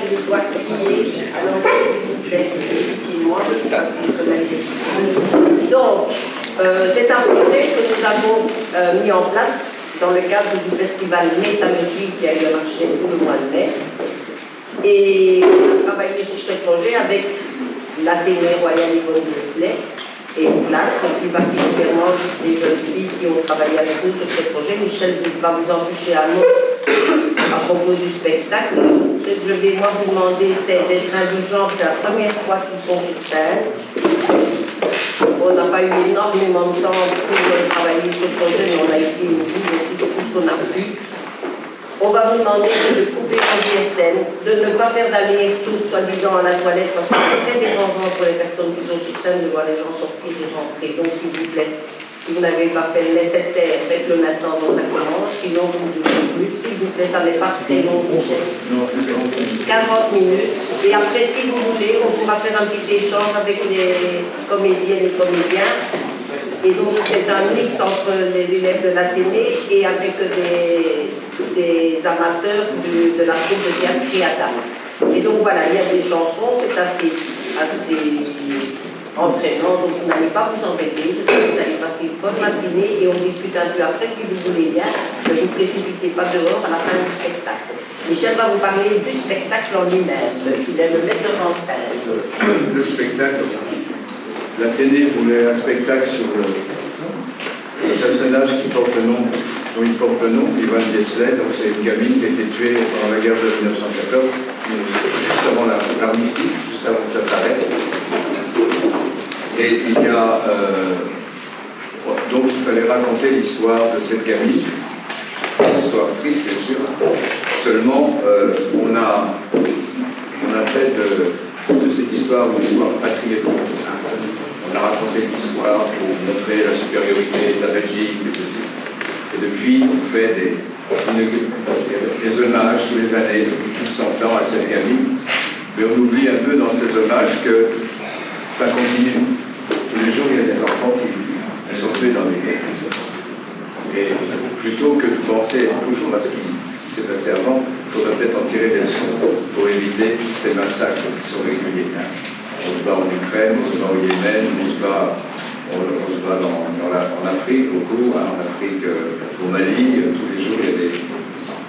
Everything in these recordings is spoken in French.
je vais devoir crier, alors s'il vous plaît, effectivement, je vais pas plus se. Donc, c'est un projet que nous avons mis en place dans le cadre du festival Métallurgie qui a eu marché tout le mois de mai. Et on a travaillé sur ce projet avec l'Athénée Royal Yvonne Deslay et Place, et plus particulièrement des jeunes filles qui ont travaillé avec nous sur ce projet. Michel va vous en toucher un mot à propos du spectacle. Ce que je vais moi vous demander, c'est d'être indulgent. C'est la première fois qu'ils sont sur scène. On n'a pas eu énormément de temps pour travailler sur ce projet, mais on a été au bout de tout ce qu'on a pu. On va vous demander de couper en GSM, de ne pas faire d'aller-retour, soi-disant, à la toilette, parce que c'est très dérangeant pour les personnes qui sont sur scène de voir les gens sortir et rentrer. Donc, s'il vous plaît, si vous n'avez pas fait le nécessaire, faites-le maintenant dans sa commence, sinon vous ne bougez plus. S'il vous plaît, ça n'est pas très long, Michel. 40 minutes. Et après, si vous voulez, on pourra faire un petit échange avec les comédiennes et comédiens. Et donc, c'est un mix entre les élèves de l'Athénée et avec des amateurs de la troupe de théâtre Triada. Et donc, voilà, il y a des chansons, c'est assez entraînant, donc vous n'allez pas vous embêter. Je sais que vous allez passer une bonne matinée et on discute un peu après si vous voulez bien. Ne vous précipitez pas dehors à la fin du spectacle. Michel va vous parler du spectacle en lui-même. Il est le metteur en scène. Le spectacle. L'Athénée voulait un spectacle sur le personnage qui porte le nom, dont il porte le nom, Yvonne Deslay. Donc c'est une gamine qui a été tuée pendant la guerre de 1914, juste avant l'armistice, juste avant que ça s'arrête. Et il y a donc il fallait raconter l'histoire de cette gamine, une histoire triste bien sûr. Seulement on a fait de cette histoire une histoire patriotique. On a raconté l'histoire pour montrer la supériorité de la Belgique et ceci. Et depuis, on fait des hommages tous les années, depuis plus de 100 ans à cette gamine. Mais on oublie un peu dans ces hommages que ça continue. Tous les jours, il y a des enfants qui sont tués dans les guerres. Et plutôt que de penser toujours à ce qui s'est passé avant, il faudrait peut-être en tirer des leçons pour éviter ces massacres qui sont réguliers. On se bat en Ukraine, on se bat au Yémen, on se bat en Afrique, beaucoup, en Afrique, au Mali, tous les jours il y a des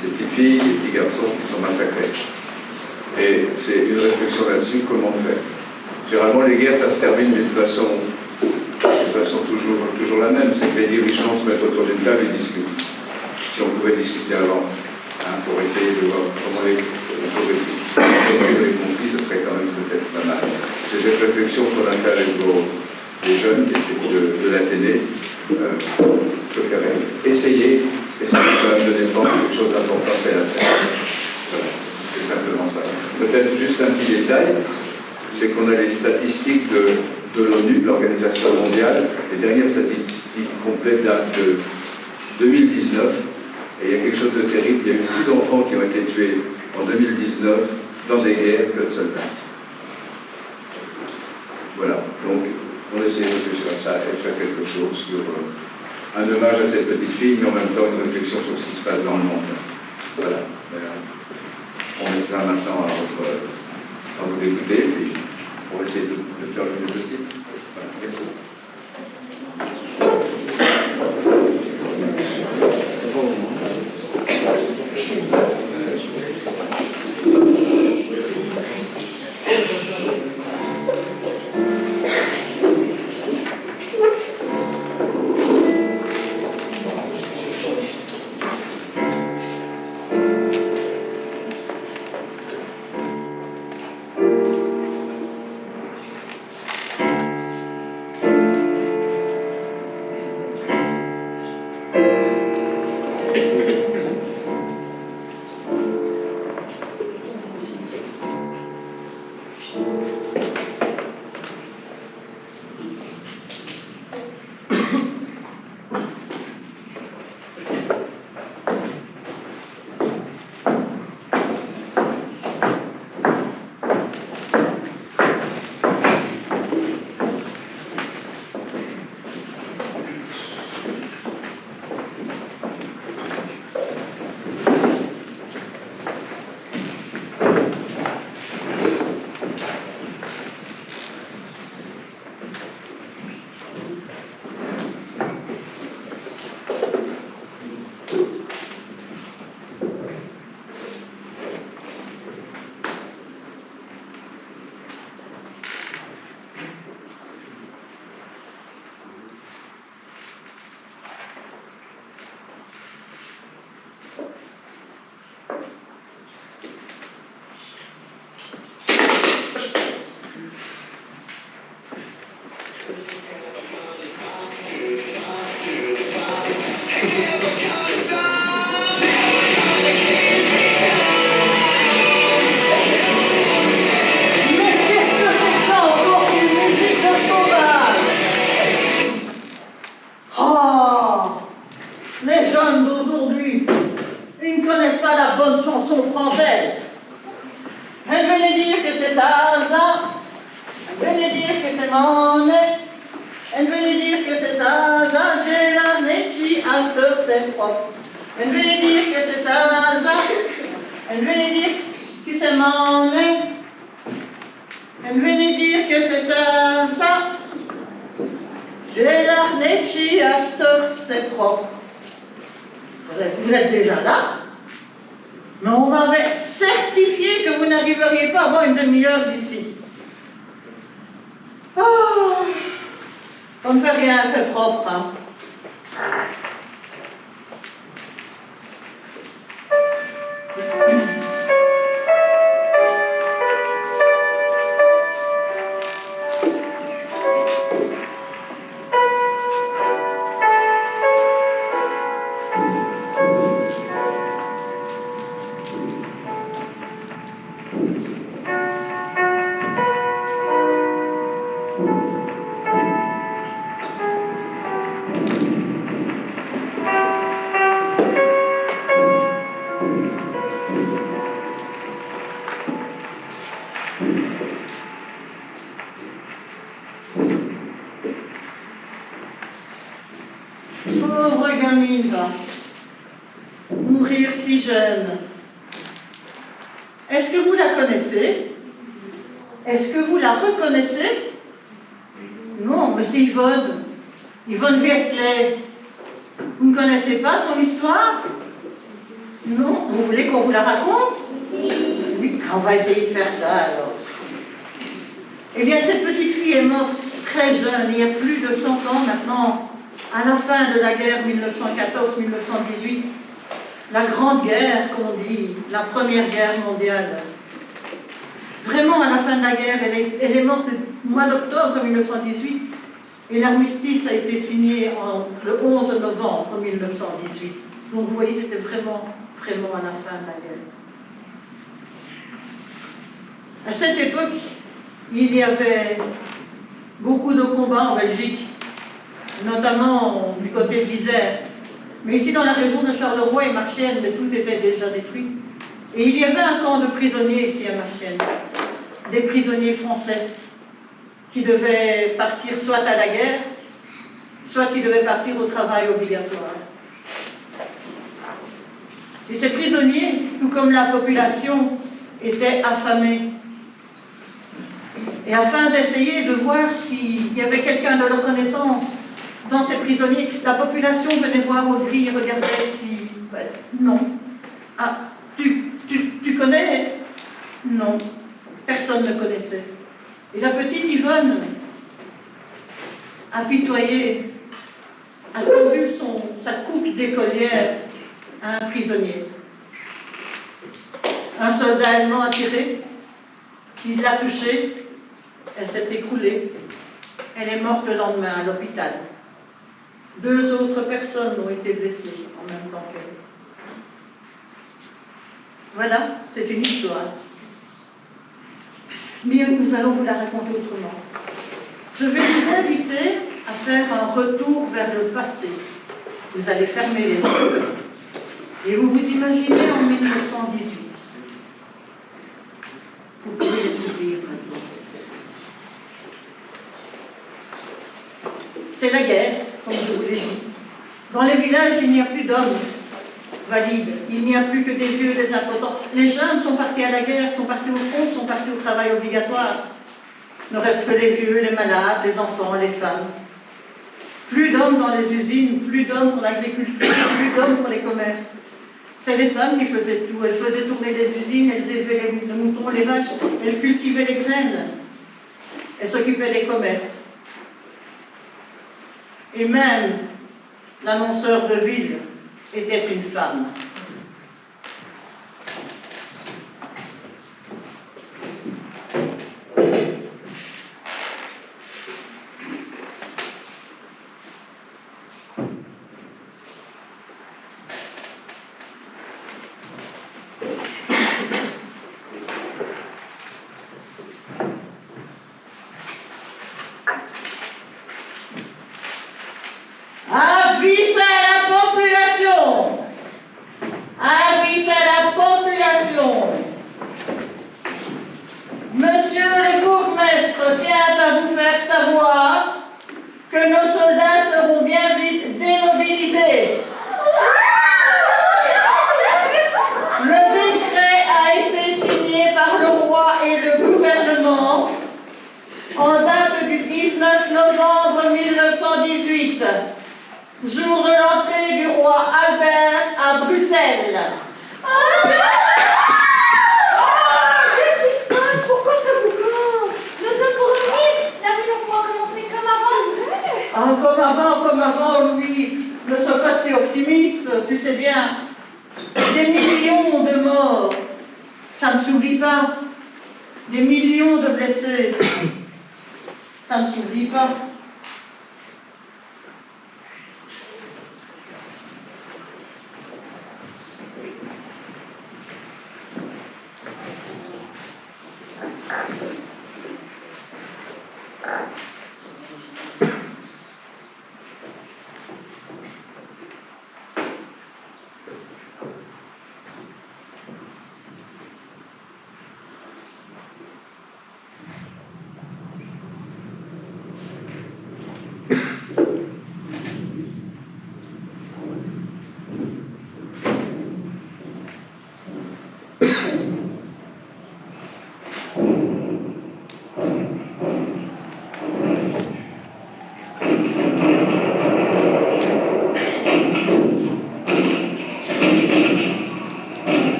petites filles, des petits garçons qui sont massacrés. Et c'est une réflexion là-dessus, comment on fait. Généralement les guerres ça se termine d'une façon toujours la même, c'est que les dirigeants se mettent autour d'une table et discutent. Si on pouvait discuter avant, pour essayer de voir comment les conflits, ce serait quand même peut-être pas mal. C'est cette réflexion qu'on a fait avec les jeunes qui étaient de l'Athénée. Je ferais essayer, et ça va quand même de défendre quelque chose d'important à faire. Voilà, c'est simplement ça. Peut-être juste un petit détail, c'est qu'on a les statistiques de l'ONU, de l'Organisation mondiale. Les dernières statistiques complètes datent de 2019. Et il y a quelque chose de terrible, il y a eu plus d'enfants qui ont été tués en 2019 dans des guerres que de soldats. Voilà, donc on essaie de réfléchir à ça et faire quelque chose sur un hommage à cette petite fille, mais en même temps une réflexion sur ce qui se passe dans le monde. Voilà. On laissera maintenant à vous écouter, puis on va essayer de faire le mieux possible. Voilà, merci. Stop, c'est propre. En venez dire que c'est ça, en venez dire que c'est mon nez. En venez dire que c'est ça. J'ai l'arnetchi à Stop, c'est propre. Vous êtes déjà là? Mais on m'avait certifié que vous n'arriveriez pas avant une demi-heure d'ici. Oh, on ne fait rien, c'est propre, hein. Pauvre gamine va mourir si jeune. Est-ce que vous la connaissez? Est-ce que vous la reconnaissez? Non, mais c'est Yvonne. Yvonne Viesley. Vous ne connaissez pas son histoire? Non? Vous voulez qu'on vous la raconte? Oui, on va essayer de faire ça alors. Eh bien, cette petite fille est morte très jeune, il y a plus de 100 ans maintenant, à la fin de la guerre 1914-1918, la Grande Guerre, comme on dit, la Première Guerre mondiale. Vraiment, à la fin de la guerre, elle est morte le mois d'octobre 1918, et l'armistice a été signé le 11 novembre 1918. Donc vous voyez, c'était vraiment à la fin de la guerre. À cette époque, il y avait beaucoup de combats en Belgique, notamment du côté de l'Isère. Mais ici, dans la région de Charleroi et Marchienne, tout était déjà détruit. Et il y avait un camp de prisonniers ici à Marchienne, des prisonniers français qui devaient partir soit à la guerre, soit qui devaient partir au travail obligatoire. Et ces prisonniers, tout comme la population, étaient affamés. Et afin d'essayer de voir s'il y avait quelqu'un de leur connaissance dans ces prisonniers, la population venait voir aux grilles et regardait si... non. Ah, tu connais? Non. Personne ne connaissait. Et la petite Yvonne, apitoyée, a tendu sa coupe d'écolière à un prisonnier. Un soldat allemand a tiré, il l'a touchée, elle s'est écroulée. Elle est morte le lendemain à l'hôpital. 2 autres personnes ont été blessées en même temps qu'elle. Voilà, c'est une histoire. Mais nous allons vous la raconter autrement. Je vais vous inviter à faire un retour vers le passé. Vous allez fermer les yeux et vous vous imaginez en 1918. Vous pouvez les ouvrir maintenant. C'est la guerre, comme je vous l'ai dit. Dans les villages, il n'y a plus d'hommes valides. Il n'y a plus que des vieux, des impotents. Les jeunes sont partis à la guerre, sont partis au front, sont partis au travail obligatoire. Il ne reste que les vieux, les malades, les enfants, les femmes. Plus d'hommes dans les usines, plus d'hommes pour l'agriculture, plus d'hommes pour les commerces. C'est les femmes qui faisaient tout. Elles faisaient tourner les usines, elles élevaient les moutons, les vaches, elles cultivaient les graines. Elles s'occupaient des commerces. Et même l'annonceur de ville était une femme. Avis à la population! Avis à la population! Monsieur le bourgmestre tient à vous faire savoir que nos soldats seront bien vite démobilisés. Ah, comme avant, Louise, ne sois pas si optimiste, tu sais bien. Des millions de morts, ça ne s'oublie pas. Des millions de blessés, ça ne s'oublie pas.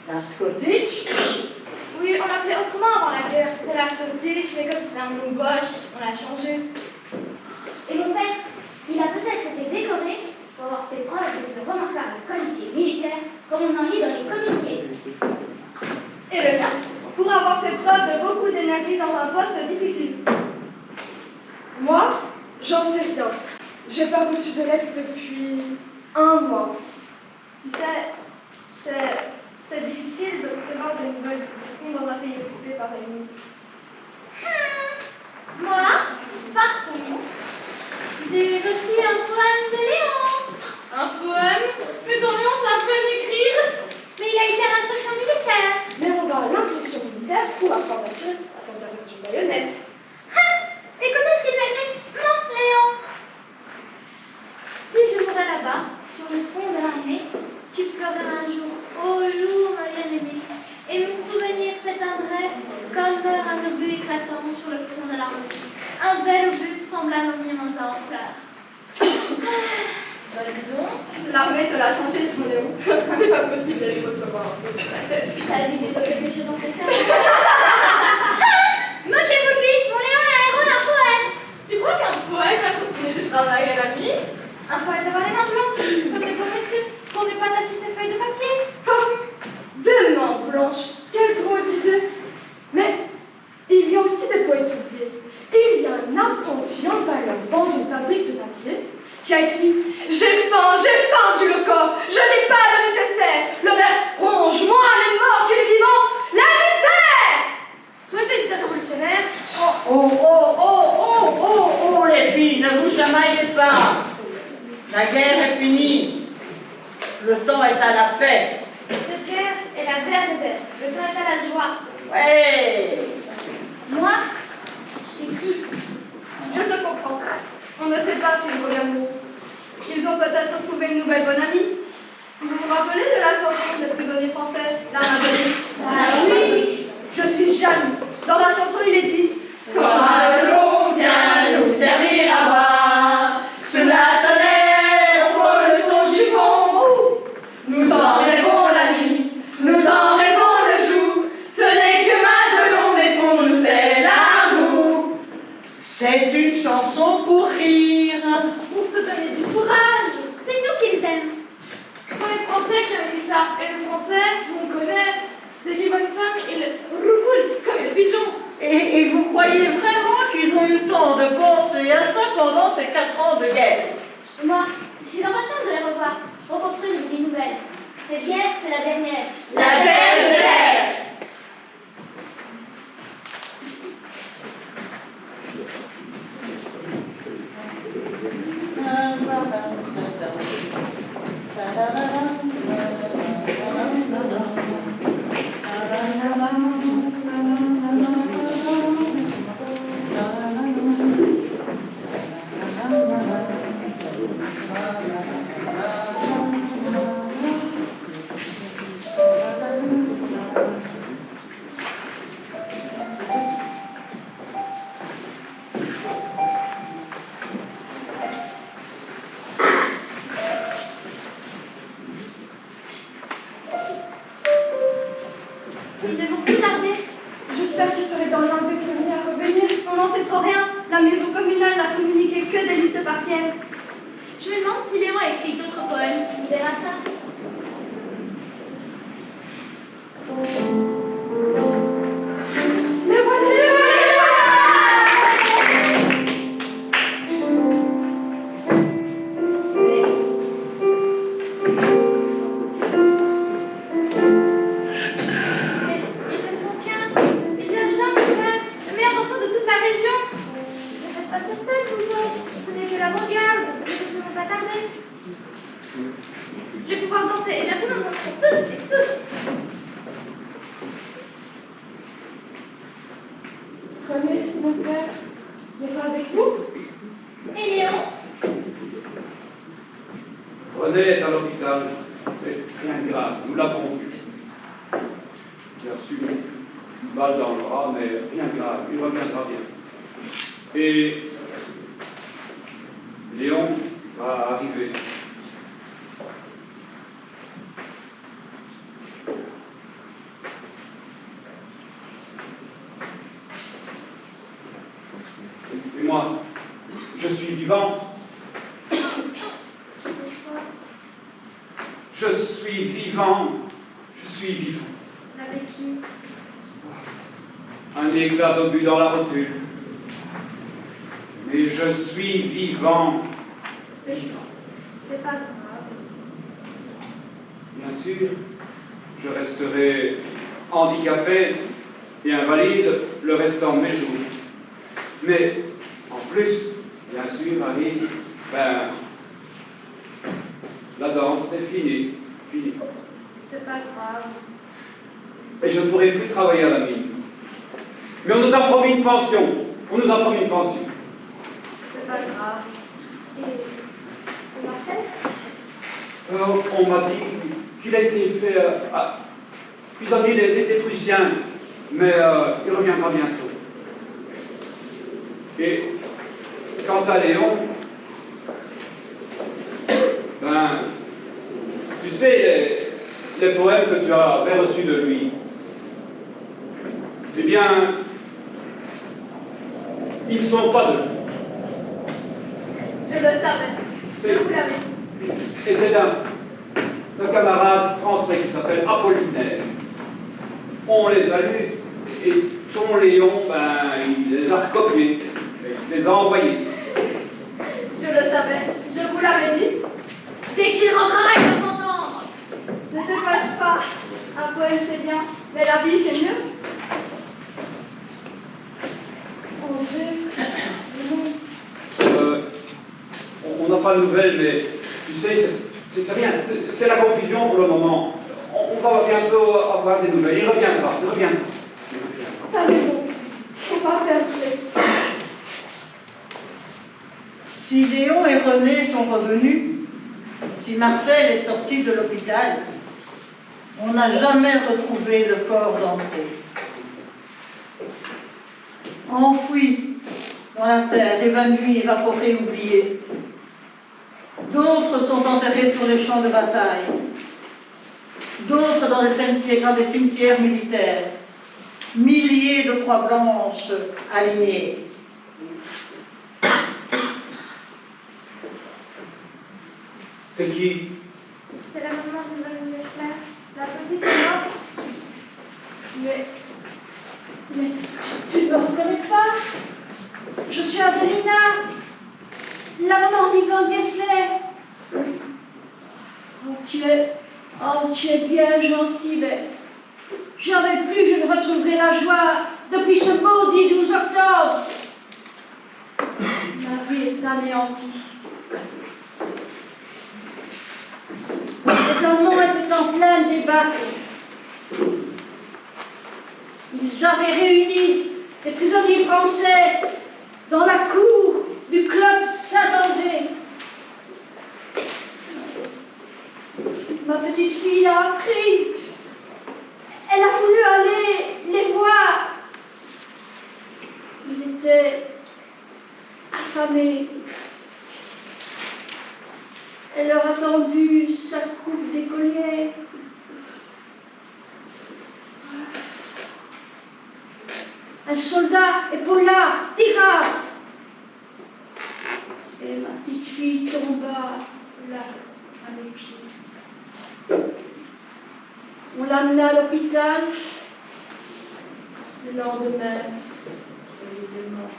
La Scottish? Oui, on l'appelait autrement avant la guerre. C'était la Scottish, mais comme c'est un nom Bosch, on l'a changé. Et mon père, il a peut-être été décoré pour avoir fait preuve de remarquables qualités militaires, comme on en lit dans les communiqués. Et le mien, pour avoir fait preuve de beaucoup d'énergie dans un poste difficile. Moi, j'en sais rien. J'ai pas reçu de lettre depuis 1 mois. Tu sais, c'est difficile de recevoir des nouvelles du fond dans un pays occupé par l'ennemi. Moi, par contre, j'ai reçu un poème de Léon. Un poème? Mais ton Léon, c'est à peine écrire. Mais il a été à l'instruction militaire. Mais on va à l'instruction militaire pour apprendre à tirer à s'en servir d'une baïonnette. Et quand est-ce qu'il va écrire mon Léon? Si je mourrais là-bas, sur le front de l'armée, tu pleureras un jour, ô lourd, ma bien-aimée, et mon souvenir s'éteindrait comme meurt un obus écrasant sur le front de l'armée. Un bel obus semblable au mimosa en fleurs. Bah dis donc, L'armée te l'a changé, ton Léon. c'est pas possible d'aller recevoir un peu sur la tête. Ça dit des quelque chose dans cette salle. Moquez-vous de lui, mon Léon est un héros d'un poète. Tu crois qu'un poète a continué de travail à la nuit? Un poète d'avoir les mains blanches, comme les beaux messieurs, pour ne pas tâcher ses feuilles de papier. Des mains blanches, quelle drôle d'idée! Mais il y a aussi des poètes oubliés. Et il y a un apprenti emballeur dans une fabrique de papier qui a écrit « J'ai faim du le corps, je n'ai pas le nécessaire. Le verre ronge moins les morts que les vivants. La misère !» Toi, t'es révolutionnaire. Oh, les filles, ne vous chamaillez pas. La guerre est finie. Le temps est à la paix. Cette guerre est la dernière. Le temps est à la joie. Ouais. Moi, je suis triste. Je te comprends. On ne sait pas s'ils reviendront. Ils ont peut-être trouvé une nouvelle bonne amie. Vous vous rappelez de la chanson des prisonniers français, l'Armabonnie? Ah oui. Je suis jalouse. Dans la chanson, il est dit Quand un melon vient nous servir à boire, sous la tonnelle, au fond le son du pont. nous en rêvons la nuit, nous en rêvons le jour. Ce n'est que Madelon, mais pour nous c'est l'amour. C'est une chanson pour rire. Pour se donner du courage. C'est nous qu'ils aiment. Ce sont les Français qui ont écrit ça. Et le français, vous me connaissez. Dès qu'il voit une femme, il roucoule comme des pigeons. Et vous croyez vraiment qu'ils ont eu le temps de penser à ça pendant ces 4 ans de guerre? Moi, je suis impatiente de les revoir. Reconstruire une vie nouvelle. Cette guerre, c'est la dernière. La dernière. Ils ne vont plus tarder. J'espère qu'il serait dans l'un déterminé à revenir. On n'en sait trop rien. La maison communale n'a communiqué que des listes partielles. Je me demande si Léon a écrit d'autres poèmes. On verra ça. Mais voilà! Mais il fait son quin. Il vient jamais faire. Le meilleur danseur de toute la région. Ne faites pas cette tête, vous autres. Ce n'est que l'avant-garde. Nous ne pouvons pas tarder. Je vais pouvoir danser. Et bientôt, nous danserons toutes et tous. René, mon père, n'est pas avec vous? Et Léon? René est à l'hôpital, mais rien de grave, nous l'avons vu. Il a reçu une balle dans le bras, mais rien de grave, il reviendra bien. Et Léon va arriver. moi, je suis vivant. Je suis vivant. Je suis vivant. Avec qui? Un éclat d'obus dans la rotule. Mais je suis vivant. C'est pas grave. Bien sûr, je resterai handicapé et invalide le restant de mes jours. Mais, en plus, bien sûr, Harry, la danse, c'est fini. Fini. C'est pas grave. Et je ne pourrai plus travailler à la mine. Mais on nous a promis une pension. On nous a promis une pension. C'est pas grave. Et on va faire? On m'a dit qu'il a été fait prisonnier des Prussiens, mais il reviendra bientôt. Et quant à Léon, tu sais, les poèmes que tu avais reçus de lui, eh bien, ils ne sont pas de lui. Je le savais. Je vous l'avais. Et c'est un camarade français qui s'appelle Apollinaire. On les a lus et ton Léon, il les a recopiés, il les a envoyés. Je le savais. Je vous l'avais dit. Dès qu'il rentrera, il va m'entendre. Ne te fâche pas. Un poème, c'est bien. Mais la vie, c'est mieux. On n'a pas de nouvelles, mais tu sais, c'est rien. C'est la confusion pour le moment. On va bientôt avoir des nouvelles. Il reviendra. T'as raison. Faut pas perdre l'espoir. Si Léon et René sont revenus, si Marcel est sorti de l'hôpital, on n'a jamais retrouvé le corps d'André. Enfoui dans la terre, évanoui, évaporé, oublié. D'autres sont enterrés sur les champs de bataille. D'autres dans des cimetières militaires. Milliers de croix blanches alignées. C'est qui? C'est la maman de Mme Gessler. La petite est morte. Mais tu ne me reconnais pas? Je suis Adelina, la maman d'Yvonne Gessler. Oh, tu es bien gentille, mais jamais plus je ne retrouverai la joie depuis ce maudit 12 octobre. Ma vie est anéantie. Les Allemands étaient en plein débat. Ils avaient réuni les prisonniers français dans la cour du club Saint-André. Ma petite fille a appris. Elle a voulu aller les voir. Ils étaient affamés. Elle leur a tendu sa coupe d'écolière. Un soldat épaula, tira. Et ma petite fille tomba là, à mes pieds. On l'amena à l'hôpital. Le lendemain, elle était morte.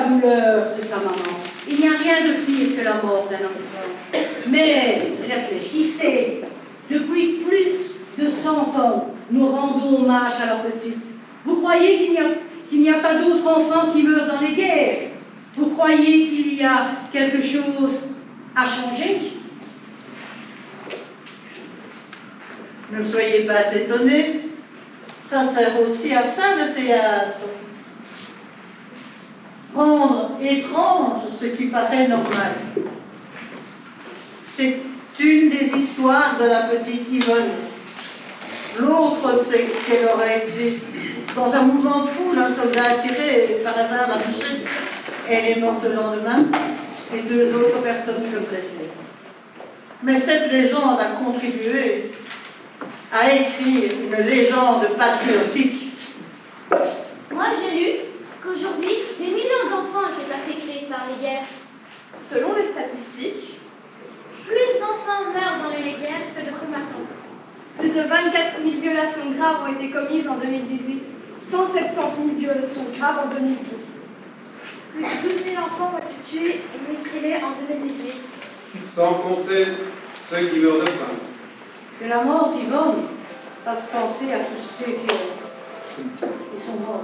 douleur de sa maman. Il n'y a rien de pire que la mort d'un enfant. Mais réfléchissez, depuis plus de 100 ans, nous rendons hommage à la petite. Vous croyez qu'il n'y a pas d'autres enfants qui meurent dans les guerres? Vous croyez qu'il y a quelque chose à changer? Ne soyez pas étonnés, ça sert aussi à ça le théâtre. Rendre étrange ce qui paraît normal. C'est une des histoires de la petite Yvonne. L'autre, c'est qu'elle aurait été dans un mouvement de foule, un soldat a tiré et par hasard l'a touchée. Elle est morte le lendemain et 2 autres personnes furent blessées. Mais cette légende a contribué à écrire une légende patriotique. Moi, j'ai lu qu'aujourd'hui, des millions d'enfants étaient affectés par les guerres. Selon les statistiques, Plus d'enfants meurent dans les guerres que de combattants. Plus de 24 000 violations graves ont été commises en 2018. 170 000 violations graves en 2010. Plus de 12 000 enfants ont été tués et mutilés en 2018. Sans compter ceux qui meurent de faim. Que la mort d'Yvonne fasse penser à tous ceux qui sont morts.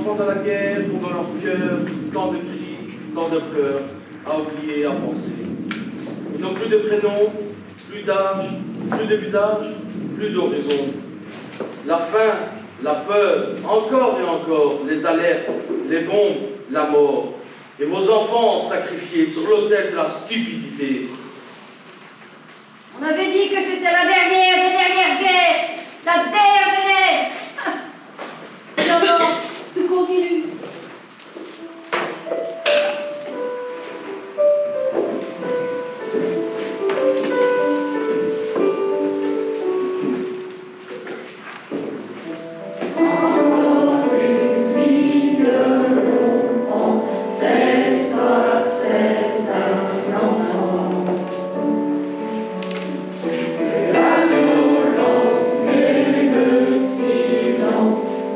enfants dans la guerre ont dans leur cœur tant de cris, tant de pleurs, à oublier, à penser. Ils n'ont plus de prénom, plus d'âge, plus de visage, plus d'horizon. La faim, la peur, encore et encore, les alertes, les bombes, la mort. Et vos enfants sacrifiés sur l'autel de la stupidité. On avait dit que c'était la dernière des dernières guerres, la dernière. Et alors, tout continue.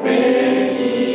Mais qui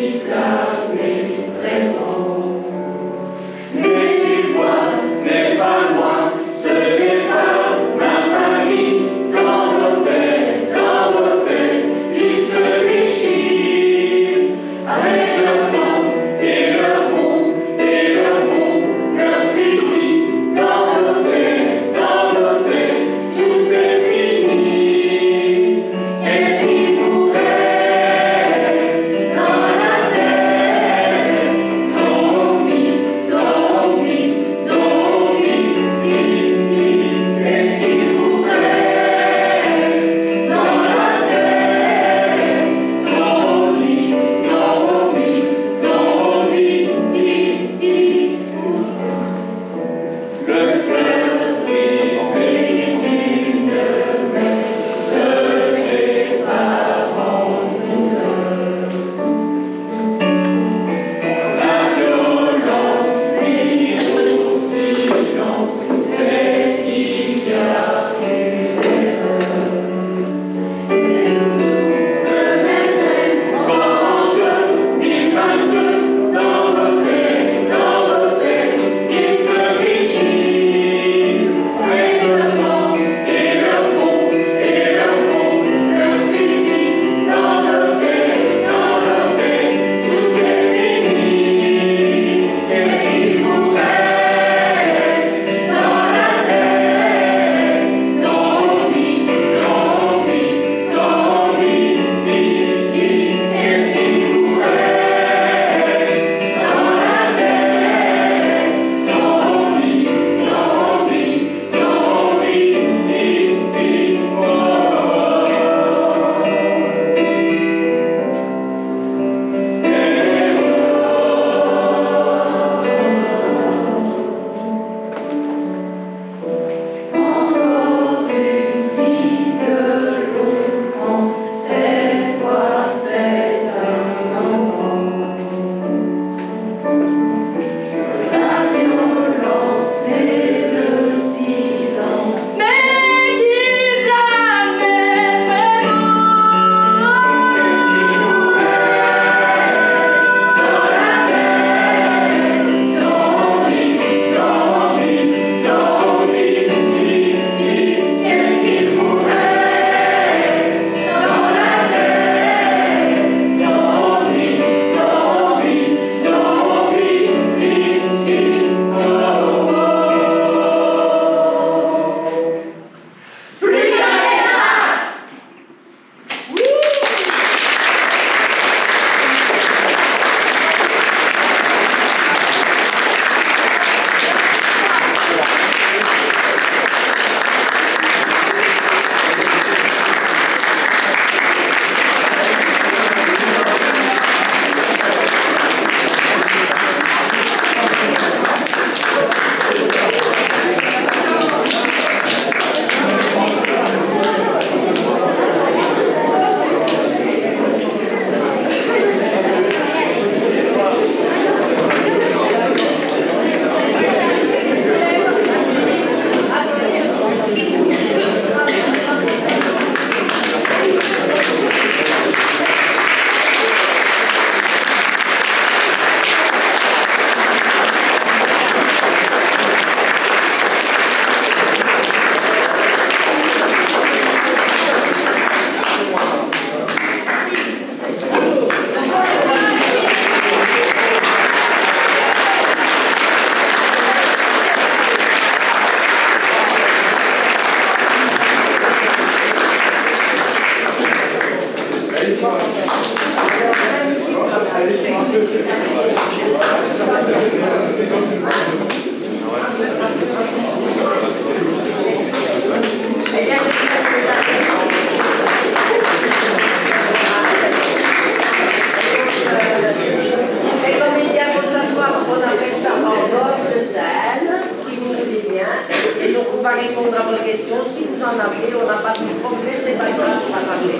questions. Si vous en avez, on n'a pas de problème, c'est pas grave, on va parler.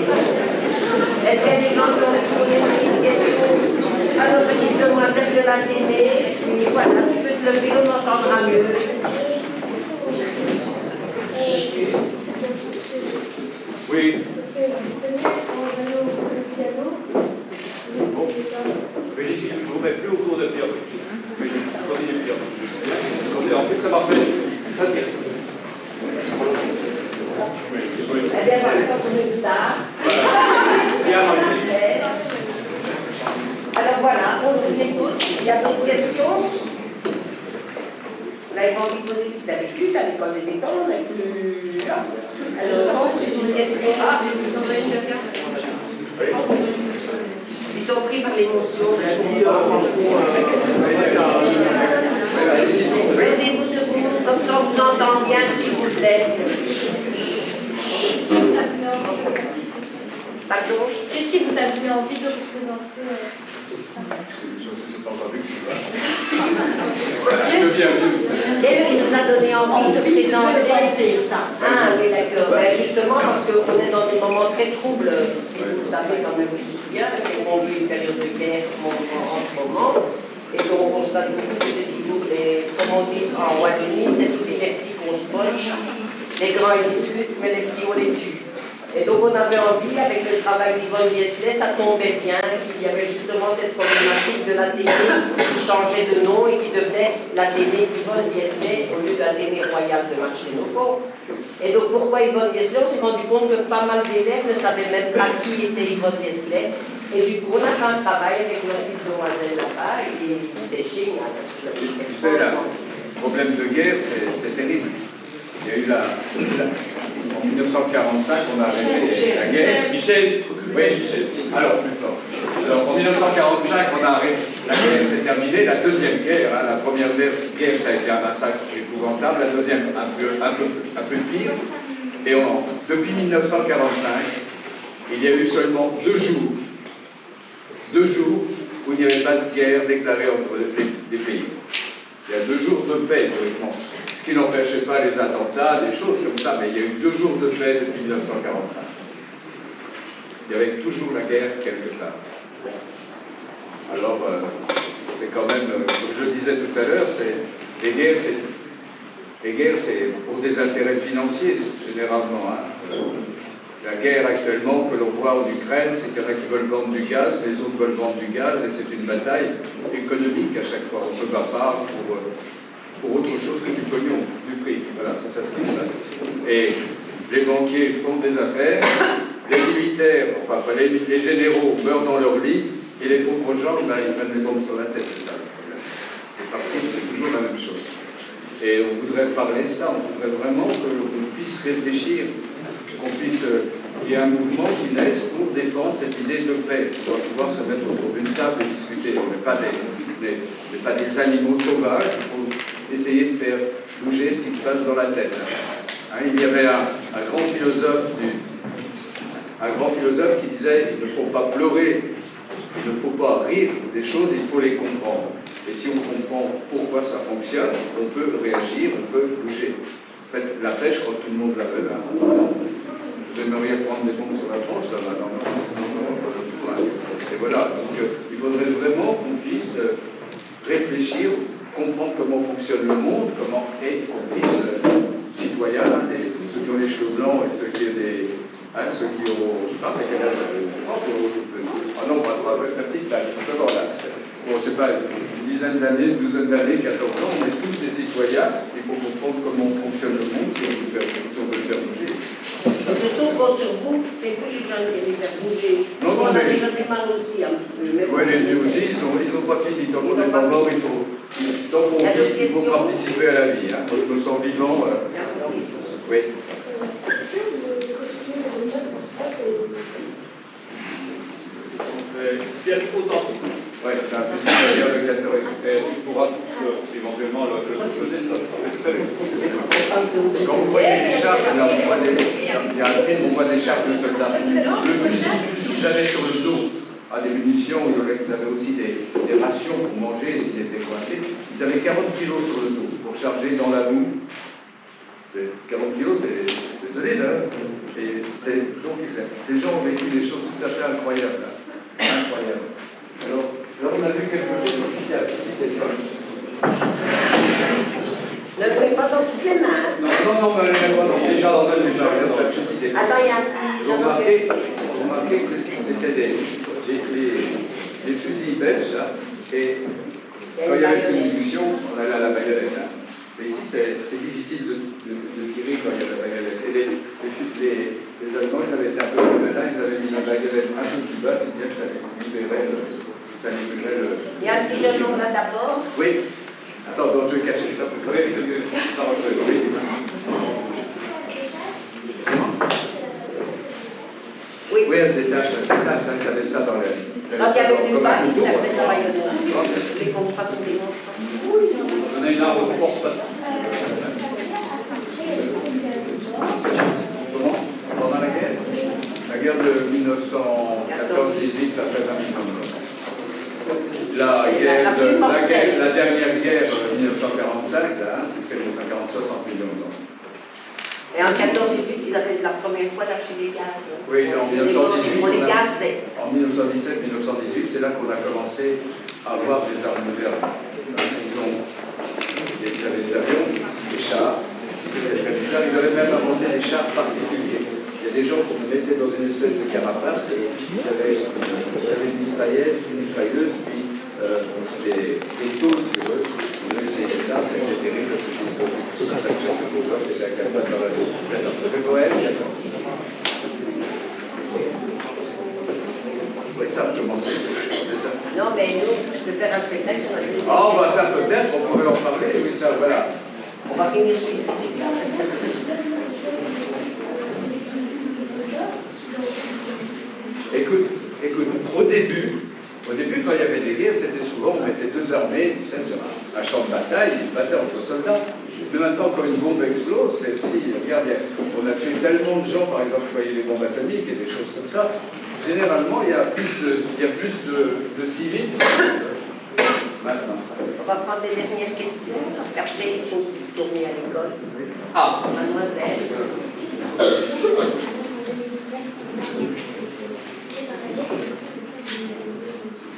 Est-ce qu'il y a des gens qui ont posé une question? Alors, petite demoiselle de la télé, et puis voilà, tu peux te lever, on entendra mieux. Oui. Bon. Mais j'y suis, je vous mets plus autour de Pierre. Mais je continue Pierre. En fait, ça m'a fait ça de questions. Eh bien voilà, quand on est star. Alors voilà, on vous écoute. Il y a d'autres questions? Vous n'avez pas envie de poser d'habitude à l'école des étangs, on n'est plus là. Alors, c'est une question. Ah, vous en avez une dernière? Ils sont pris par l'émotion. Mettez-vous debout, comme ça on vous entend bien, s'il vous plaît. Pardon? Qu'est-ce qui vous a donné envie de vous présenter Je n'ai pas entendu que Qu'est-ce qui vous a donné envie de présenter ça? Ah oui, d'accord. Ben, justement, parce qu'on est dans des moments très troubles, si vous le savez quand même, je me souviens, parce qu'on vit une période de guerre en ce moment, et donc on constate beaucoup que c'est toujours les, comme on dit en Wallonie, c'est tous les petits qu'on se poche, les grands ils discutent, mais les petits on les tue. Et donc on avait envie, avec le travail d'Yvonne Bieslet, ça tombait bien, qu'il y avait justement cette problématique de la télé qui changeait de nom et qui devenait la télé d'Yvonne Bieslet au lieu de la télé royale de Marché-Novo. Et donc pourquoi Yvonne Bieslet? On s'est rendu compte que pas mal d'élèves ne savaient même pas qui était Yvonne Bieslet. Et du coup on a fait un travail avec nos petites demoiselles là-bas et c'est génial. Tu sais, le problème de guerre, c'est terrible. Il y a eu en 1945, on a arrêté la guerre. Michel, oui, Michel. Alors, plus fort. Alors, en 1945, on a arrêté. La guerre s'est terminée. La deuxième guerre, hein, la première guerre, ça a été un massacre épouvantable. La deuxième, un peu pire. Et depuis 1945, il y a eu seulement 2 jours. 2 jours où il n'y avait pas de guerre déclarée entre les pays. Il y a 2 jours de paix, théoriquement. Ce qui n'empêchait pas les attentats, des choses comme ça, mais il y a eu 2 jours de paix depuis 1945. Il y avait toujours la guerre quelque part. Alors, c'est quand même, comme je le disais tout à l'heure, les guerres, c'est pour des intérêts financiers, généralement. Hein. La guerre actuellement que l'on voit en Ukraine, c'est qu'il y en a qui veulent vendre du gaz, les autres veulent vendre du gaz, et c'est une bataille économique à chaque fois. On ne se bat pas pour autre chose que du pognon, du fric. Voilà, c'est ça ce qui se passe. Et les banquiers font des affaires, les militaires, enfin les généraux meurent dans leur lit, et les pauvres gens, ben, ils prennent les bombes sur la tête, c'est ça. C'est toujours la même chose. Et on voudrait parler de ça, on voudrait vraiment qu'on puisse réfléchir, qu'on puisse... Il y a un mouvement qui naisse pour défendre cette idée de paix. On doit pouvoir se mettre autour d'une table et discuter. On n'est pas des animaux sauvages, il faut essayer de faire bouger ce qui se passe dans la tête. Hein, il y avait un grand philosophe qui disait il ne faut pas pleurer, il ne faut pas rire des choses, il faut les comprendre. Et si on comprend pourquoi ça fonctionne, on peut réagir, on peut bouger. En fait, la paix, je crois que tout le monde la veut. Hein. Vous aimeriez prendre des bombes sur la planche, ça va, non, et voilà, donc il faudrait vraiment qu'on puisse réfléchir, comprendre comment fonctionne le monde, et qu'on puisse, citoyens, ceux qui ont les cheveux blancs et ceux qui ont ceux qui ont, je sais pas, mais quel âge, ah non, pas la petite taille, là. Bon, je sais pas, une dizaine d'années, une douzaine d'années, 14 ans, on est tous des citoyens, il faut comprendre comment fonctionne le monde si on veut le faire bouger. Et surtout, on compte sur vous, c'est vous les jeunes qui les faire bouger. On a déjà fait mal aussi un peu. Oui, les vieux aussi, ils n'ont pas fini. Tant qu'on n'est pas mort, il faut participer à la vie. Hein. Je me sens vivant. Oui. Pièce authentique. Oui, c'est un peu supérieur le catholique. Tu pourras éventuellement le donner, ça va très bien. Quand vous voyez les chartes, il y a un film, on voit des chartes de soldats. Le fusil jamais sur le dos à des munitions, ils avaient aussi des rations pour manger s'ils étaient coincés. Ils avaient 40 kilos sur le dos pour charger dans la boue. 40 kilos, c'est solide, hein. Et donc, ces gens ont vécu des choses tout à fait incroyables, là. Incroyables. Alors, là, on a vu quelque chose d'officiel. Ne pouvez pas dans toutes les mains. Non, mais déjà dans un déjà, regarde cette petite idée. Attends, il y a un petit Vous remarquez que c'était des fusils belges, là, et quand il y avait une munition, on allait à la baïonnette. Là. Mais ici, c'est difficile de tirer quand il y a la baïonnette. Et les Allemands, ils avaient été un peu plus malins, ils avaient mis la baïonnette un peu plus bas, c'est bien que ça libérait le. Il y a un petit jeune homme là d'abord. Oui. Attends, donc je vais cacher ça pour que oui. Oui, c'est tâche, j'avais ça dans les. Quand il y avait une balle, il s'appelait la baïonnette. Je voulais qu'on vous fasse une démonstration. On a une arme forte. Pendant la guerre de 1914-18, ça fait 20 millions de morts. La dernière guerre, 1945, là, c'est 60 millions de morts. Et en 14-18, ils avaient la première fois lâché les gaz. Oui, en 1918, pour les gaz, en 1917-1918, c'est là qu'on a commencé à avoir des armes modernes. Ils avaient des avions, des chars, ils avaient même inventé des chars particuliers. Il y a des gens qui nous mettaient dans une espèce de carapace et ils avaient une mitrailleuse, puis des taux, si vous voulez. On a essayé ça, c'était terrible, parce que ça s'appelait ce qu'on voit, c'est la campagne dans la vie. Le poème, oui, ça a commencé. C'est ça. Non, mais nous, de faire un spectacle, on a fait. Ah, bah ça peut-être, on pourrait en parler, oui, ça, voilà. On va finir sur ici. Écoute, au début, quand il y avait des guerres, c'était souvent, on mettait deux armées, ça, sur un champ de bataille, ils se battaient entre soldats. Mais maintenant, quand une bombe explose, celle-ci, regarde, on a tué tellement de gens, par exemple, vous voyez les bombes atomiques et des choses comme ça. Généralement, il y a plus de civils maintenant. On va prendre les dernières questions, parce qu'après, il faut tourner à l'école. Ah, mademoiselle.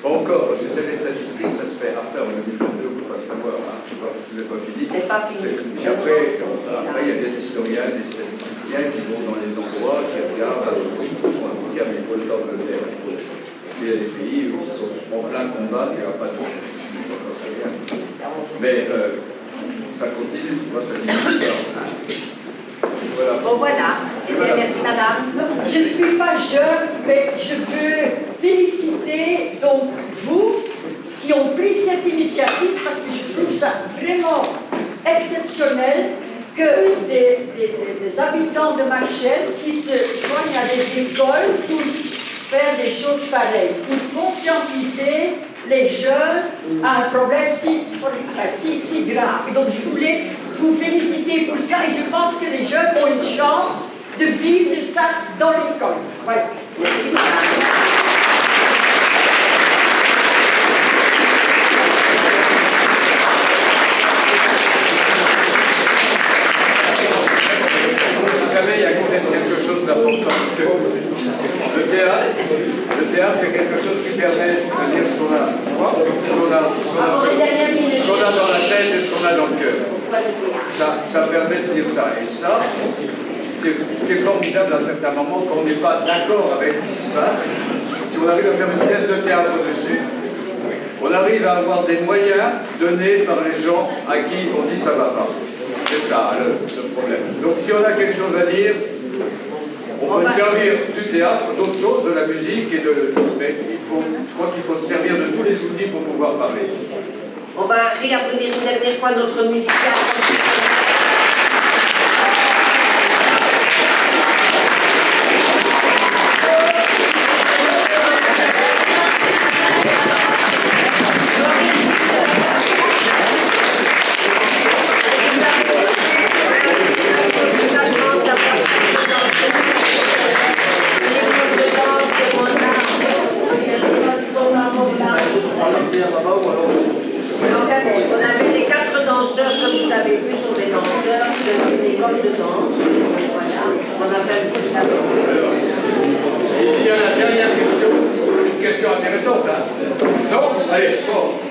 Encore, parce que c'est les statistiques, ça se fait après, en 2022, on ne peut pas savoir, hein, je vois, vous n'avez pas fini. C'est pas fini. Et après, il y a des historiens, des statisticiens qui vont dans les endroits, qui regardent, mais il faut le temps de le faire. Il y a des pays où ils sont en plein combat, il n'y aura pas de statistiques, très bien. Mais ça continue, moi ça dit. Voilà. Bon voilà, et bien merci madame. Je ne suis pas jeune, mais je veux féliciter donc vous qui ont pris cette initiative parce que je trouve ça vraiment exceptionnel que des habitants de Marchel qui se joignent à des écoles pour faire des choses pareilles, pour conscientiser les jeunes à un problème si grave. Et donc je voulais vous féliciter pour ça et je pense que les jeunes ont une chance de vivre ça dans l'école. Voilà. Merci madame. Vous savez, il y a quelque chose d'important, parce que le théâtre, c'est quelque chose qui permet de dire ce qu'on a dans la tête et ce qu'on a dans le cœur. Ça permet de dire ça. Et ça, ce qui est formidable à un certain moment, quand on n'est pas d'accord avec ce qui se passe, si on arrive à faire une pièce de théâtre dessus, on arrive à avoir des moyens donnés par les gens à qui on dit ça va pas. C'est ça le problème. Donc si on a quelque chose à dire, on peut se servir du théâtre, d'autres choses, de la musique, mais je crois qu'il faut se servir de tous les outils pour pouvoir parler. On va réapplaudir une dernière fois notre musicien. Donc, on avait les 4 danseurs que vous avez vus sont des danseurs d'une école de danse. Voilà, on appelle tout ça. Il y a la dernière question, une question intéressante. Hein? Non? Allez, bon.